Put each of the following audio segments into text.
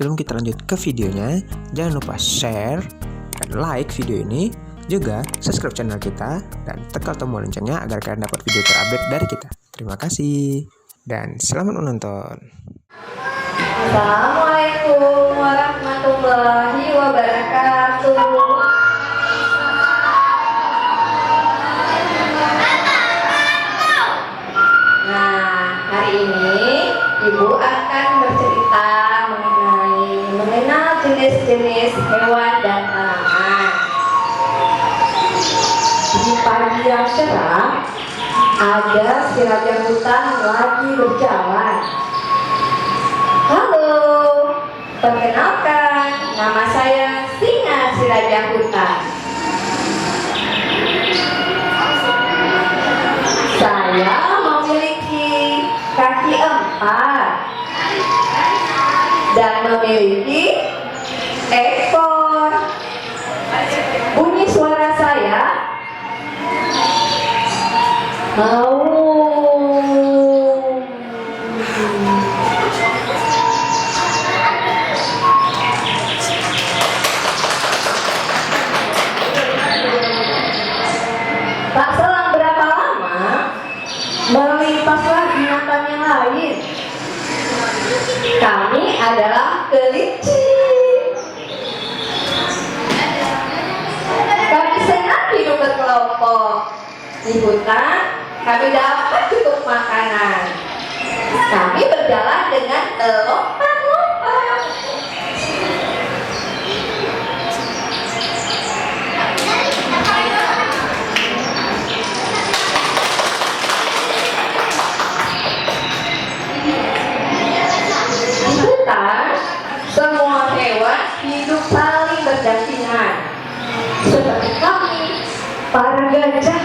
sebelum kita lanjut ke videonya, jangan lupa share dan like video ini, juga subscribe channel kita dan tekan tombol loncengnya agar kalian dapat video terupdate dari kita. Terima kasih dan selamat menonton. Assalamualaikum warahmatullahi wabarakatuh. Nah, hari ini Ibu akan bercerita mengenal jenis-jenis hewan dan tanaman. Di pagi yang cerah, ada si raja hutan lagi berjalan. Halo, perkenalkan, nama saya Singa si raja hutan. Saya memiliki kaki 4 dan memiliki ekor. Bunyi suara saya tak selang berapa lama melimpaslah binatang yang lain. Kami adalah kelinci. Kami senang hidup berkelompok. Di hutan kami dapat cukup makanan. Kami berjalan dengan lompat-lompat. Di hutan, semua hewan hidup saling berdampingan. Seperti kami, para gajah.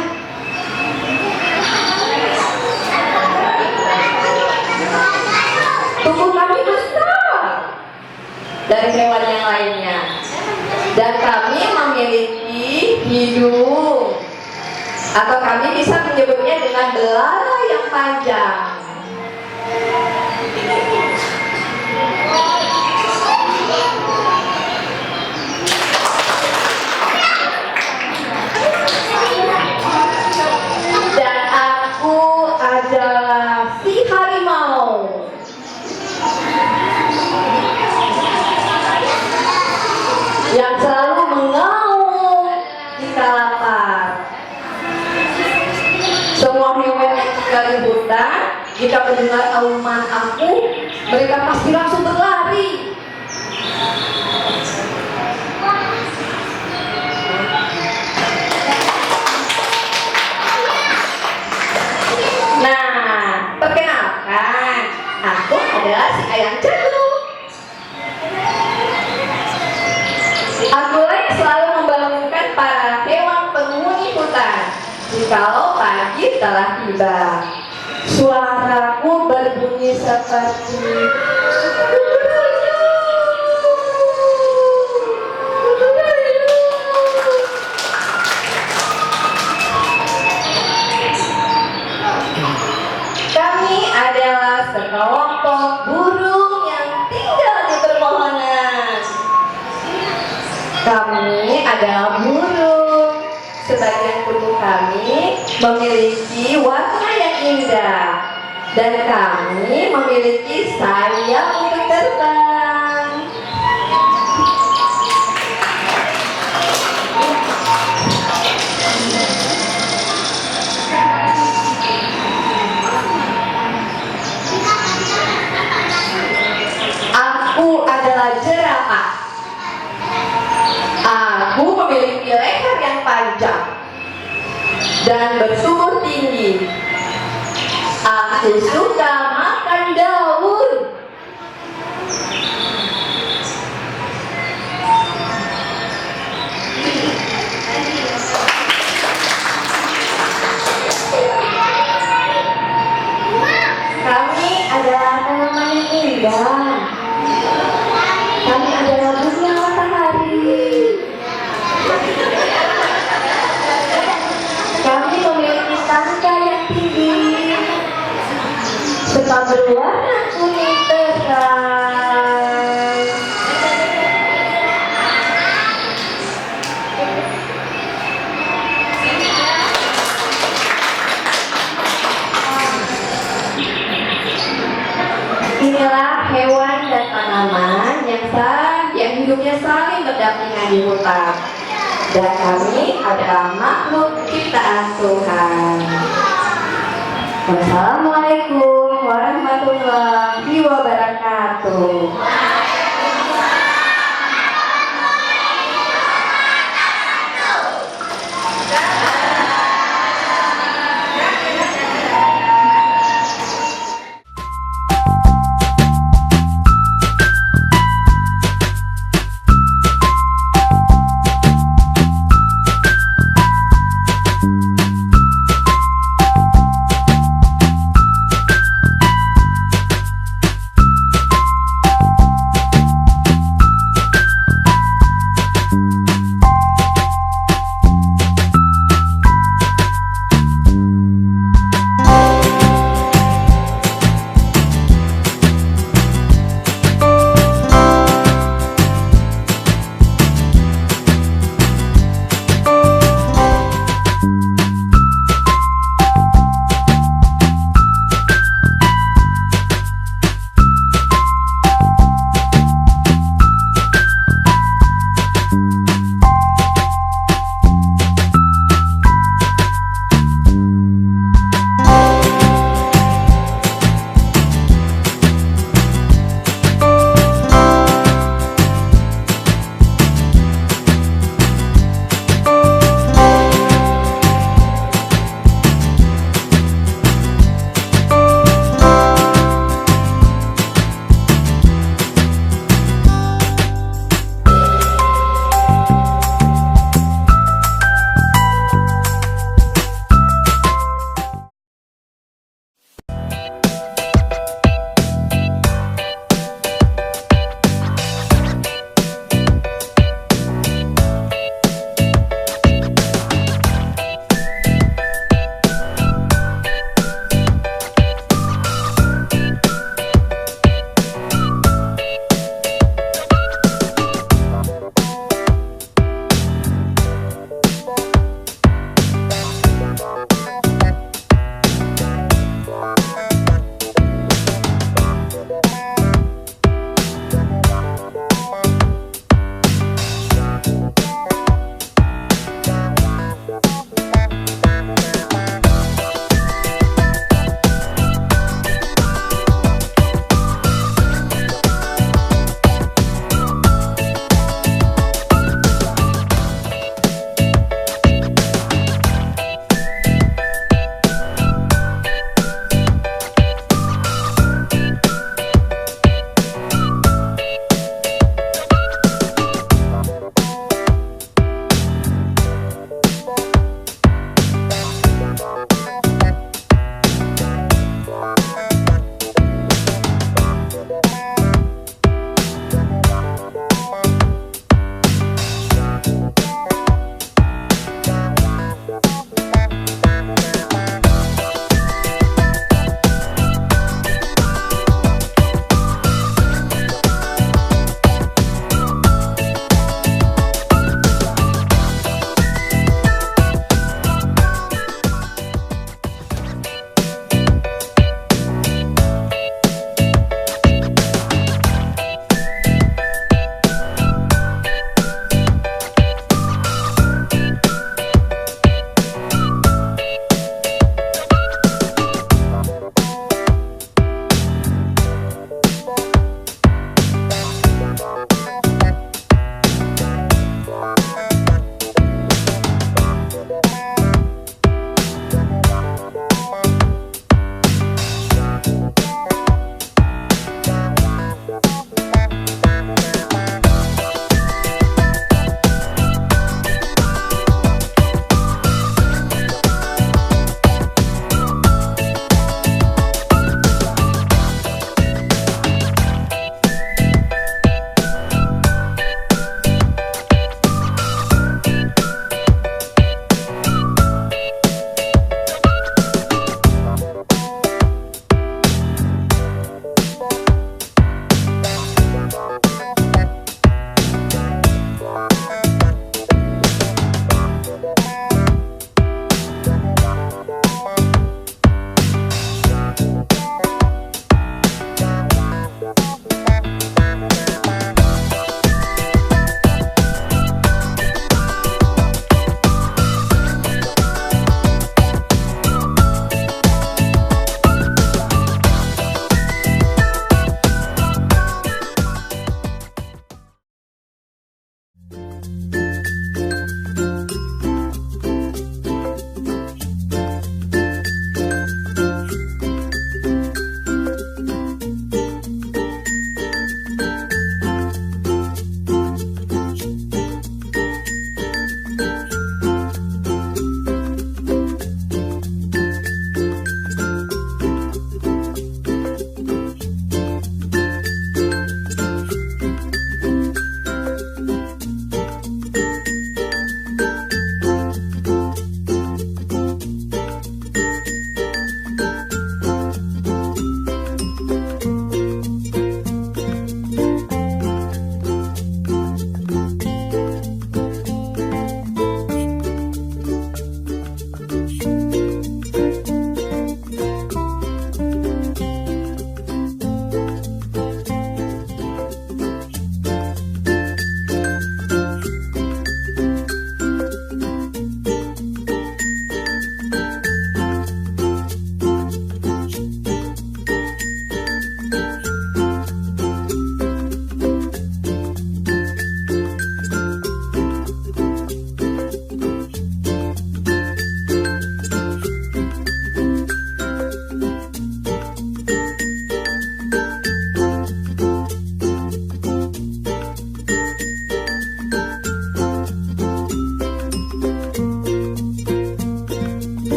Tubuh kami besar dari hewan yang lainnya, dan kami memiliki hidung, atau kami bisa menyebutnya dengan belalai yang panjang. Dan aku adalah si harimau. Yang selalu mengaum jika lapar. Semua hewan yang tinggal di hutan, jika mendengar auman aku, mereka pasti langsung berlari. Nah, perkenalkan, aku adalah si ayam jago. Aku selalu membangunkan para hewan penghuni hutan jikalau pagi telah tiba. Suaraku berbunyi seperti kami adalah sekelompok burung yang tinggal di perpohonan. Kami adalah burung. Sebagian tubuh kami memiliki warna yang indah, dan kami memiliki sayap untuk terbang. Aku adalah jerapah. Aku memiliki leher yang panjang dan bertubuh tinggi. Aku suka makan daun. Kami adalah tanaman yang indah. Kami adalah bunga matahari. Kami memiliki tangkai yang tinggi serta berwarna berdampingan di hutan. Dan kami adalah makhluk ciptaan Tuhan. Wassalamualaikum warahmatullahi wabarakatuh.